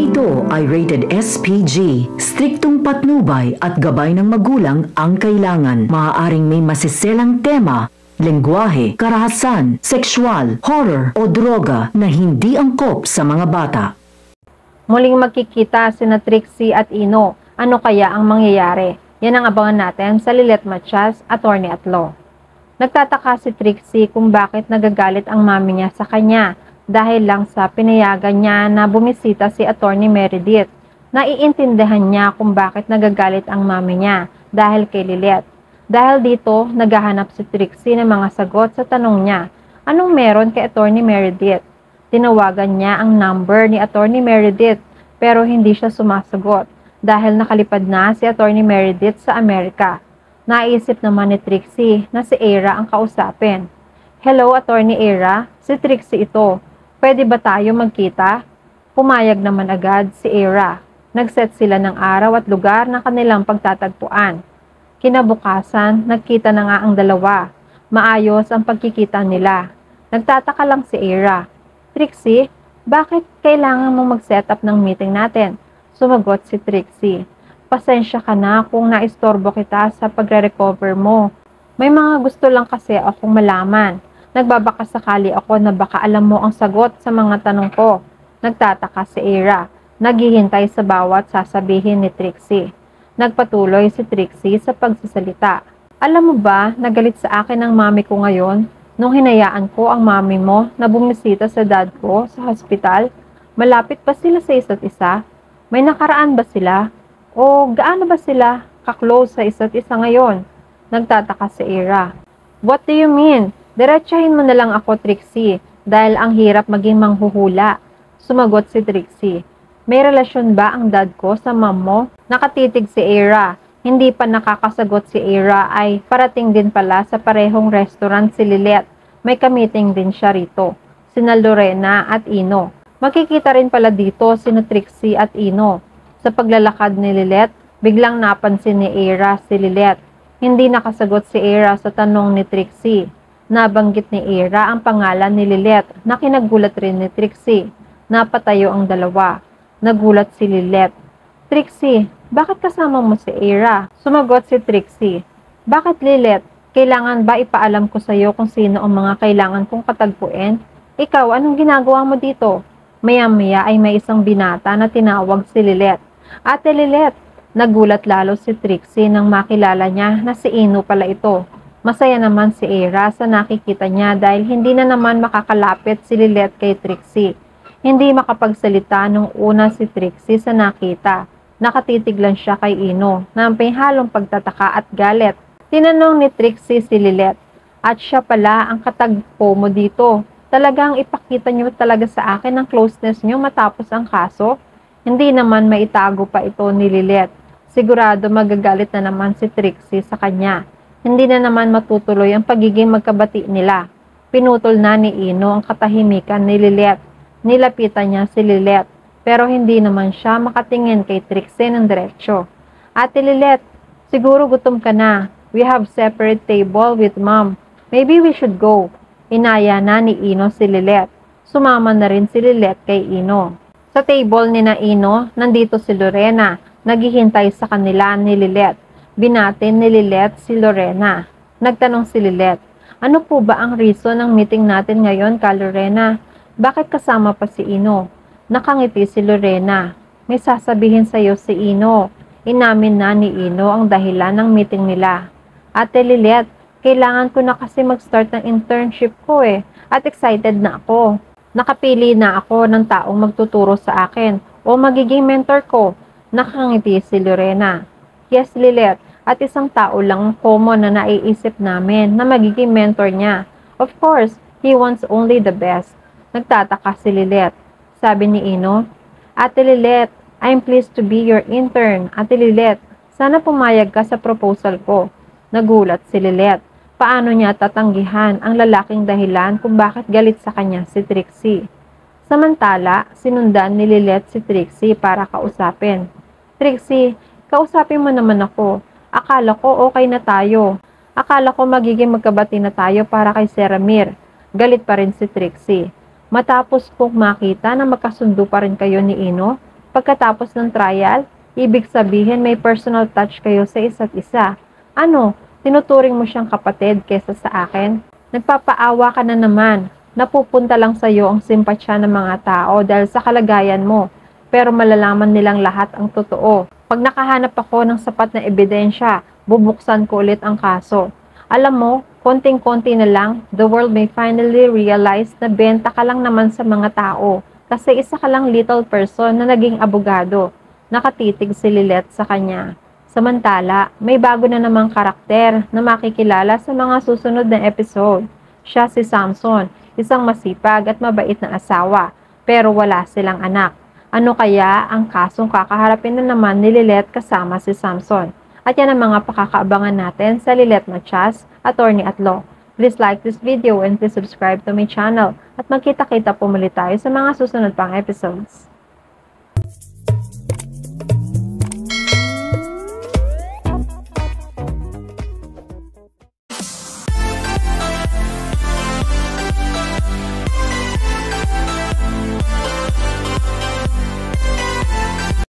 ito ay rated SPG. Striktong patnubay at gabay ng magulang ang kailangan. Maaaring may masiselang tema, lengguwahe, karahasan, sexual, horror o droga na hindi angkop sa mga bata. Muling magkikita sina Trixie at Ino. Ano kaya ang mangyayari? Yan ang abangan natin sa Lilet Matias, Attorney at Law. Nagtataka si Trixie kung bakit nagagalit ang mami niya sa kanya dahil lang sa pinayagan niya na bumisita si Attorney Meredith. Naiintindihan niya kung bakit nagagalit ang mami niya dahil kay Lilet. Dahil dito, naghahanap si Trixie ng mga sagot sa tanong niya, anong meron kay Attorney Meredith? Tinawagan niya ang number ni Attorney Meredith pero hindi siya sumasagot dahil nakalipad na si Attorney Meredith sa Amerika. Naisip naman ni Trixie na si Era ang kausapin. Hello, Attorney Era. Si Trixie ito. Pwede ba tayo magkita? Pumayag naman agad si Era. Nagset sila ng araw at lugar ng kanilang pagtatagpuan. Kinabukasan, nagkita na nga ang dalawa. Maayos ang pagkikita nila. Nagtataka lang si Era. Trixie, bakit kailangan mong mag-set up ng meeting natin? Sumagot si Trixie. Pasensya ka na kung naistorbo kita sa pagre-recover mo. May mga gusto lang kasi akong malaman. Nagbabaka sakali ako na baka alam mo ang sagot sa mga tanong ko. Nagtataka si Era. Naghihintay sa bawat sasabihin ni Trixie. Nagpatuloy si Trixie sa pagsasalita. Alam mo ba, nagalit sa akin ang mami ko ngayon nung hinayaan ko ang mami mo na bumisita sa dad ko sa hospital. Malapit ba sila sa isa't isa? May nakaraan ba sila? O gaano ba sila ka-close sa isa't isa ngayon? Nagtataka si Era. What do you mean? Diretsahin mo na lang ako, Trixie, dahil ang hirap maging manghuhula. Sumagot si Trixie. May relasyon ba ang dad ko sa mom mo? Nakatitig si Era. Hindi pa nakakasagot si Era ay parating din pala sa parehong restaurant si Lilet. May kamiting din siya rito. Sina Lorena at Ino. Makikita rin pala dito sina Trixie at Ino. Sa paglalakad ni Lilet, biglang napansin ni Era si Lilet. Hindi nakasagot si Era sa tanong ni Trixie. Nabanggit ni Era ang pangalan ni Lilet na kinagulat rin ni Trixie. Napatayo ang dalawa. Nagulat si Lilet. Trixie, bakit kasama mo si Era? Sumagot si Trixie. Bakit Lilet? Kailangan ba ipaalam ko sa iyo kung sino ang mga kailangan kong katagpuin? Ikaw, anong ginagawa mo dito? Maya-maya ay may isang binata na tinawag si Lilet. Ate Lilet, nagulat lalo si Trixie nang makilala niya na si Ino pala ito. Masaya naman si Era sa nakikita niya dahil hindi na naman makakalapit si Lilet kay Trixie. Hindi makapagsalita nung una si Trixie sa nakita. Nakatitig lang siya kay Ino na may halong pagtataka at galit. Tinanong ni Trixie si Lilet, at siya pala ang katagpo mo dito. Talagang ipakita niyo talaga sa akin ang closeness niyo matapos ang kaso? Hindi naman maitago pa ito ni Lilet. Sigurado magagalit na naman si Trixie sa kanya. Hindi na naman matutuloy ang pagiging magkabati nila. Pinutol na ni Ino ang katahimikan ni Lilet. Nilapitan niya si Lilet, pero hindi naman siya makatingin kay Trixie ng diretsyo. Ate Lilet, siguro gutom ka na. We have separate table with mom. Maybe we should go. Inaya na ni Ino si Lilet. Sumama na rin si Lilet kay Ino. Sa table ni na Ino, nandito si Lorena. Naghihintay sa kanila ni Lilet. Binatin ni Lilet si Lorena. Nagtanong si Lilet, ano po ba ang reason ng meeting natin ngayon ka Lorena? Bakit kasama pa si Ino? Nakangiti si Lorena. May sasabihin sa iyo si Ino. Inamin na ni Ino ang dahilan ng meeting nila. Ate Lilet, kailangan ko na kasi mag-start ng internship ko at excited na ako. Nakapili na ako ng taong magtuturo sa akin o magiging mentor ko. Nakangiti si Lorena. Yes, Lilet, at isang tao lang common na naiisip namin na magiging mentor niya. Of course, he wants only the best. Nagtataka si Lilet. Sabi ni Ino, Ate Lilet, I'm pleased to be your intern. Ate Lilet, sana pumayag ka sa proposal ko. Nagulat si Lilet. Paano niya tatanggihan ang lalaking dahilan kung bakit galit sa kanya si Trixie? Samantala, sinundan ni Lilet si Trixie para kausapin. Trixie, kausapin mo naman ako. Akala ko okay na tayo. Akala ko magiging magkabati na tayo para kay Seramir. Galit pa rin si Trixie. Matapos kong makita na magkasundo pa rin kayo ni Ino, Pagkatapos ng trial, ibig sabihin may personal touch kayo sa isa't isa. Ano, tinuturing mo siyang kapatid kesa sa akin? Nagpapaawa ka na naman. Napupunta lang sa iyo ang simpatsya ng mga tao dahil sa kalagayan mo, pero malalaman nilang lahat ang totoo. Pag nakahanap ako ng sapat na ebidensya, bubuksan ko ulit ang kaso. Alam mo, konting-konti na lang, the world may finally realize na benta ka lang naman sa mga tao kasi isa ka lang little person na naging abogado. Nakatitig si Lilette sa kanya. Samantala, may bago na namang karakter na makikilala sa mga susunod na episode. Siya si Samson, isang masipag at mabait na asawa, pero wala silang anak. Ano kaya ang kasong kakaharapin na naman ni Lilette kasama si Samson? At yan ang mga pakakaabangan natin sa Lilette Matias, Attorney at Law. Please like this video and please subscribe to my channel at magkita-kita po muli tayo sa mga susunod pang episodes.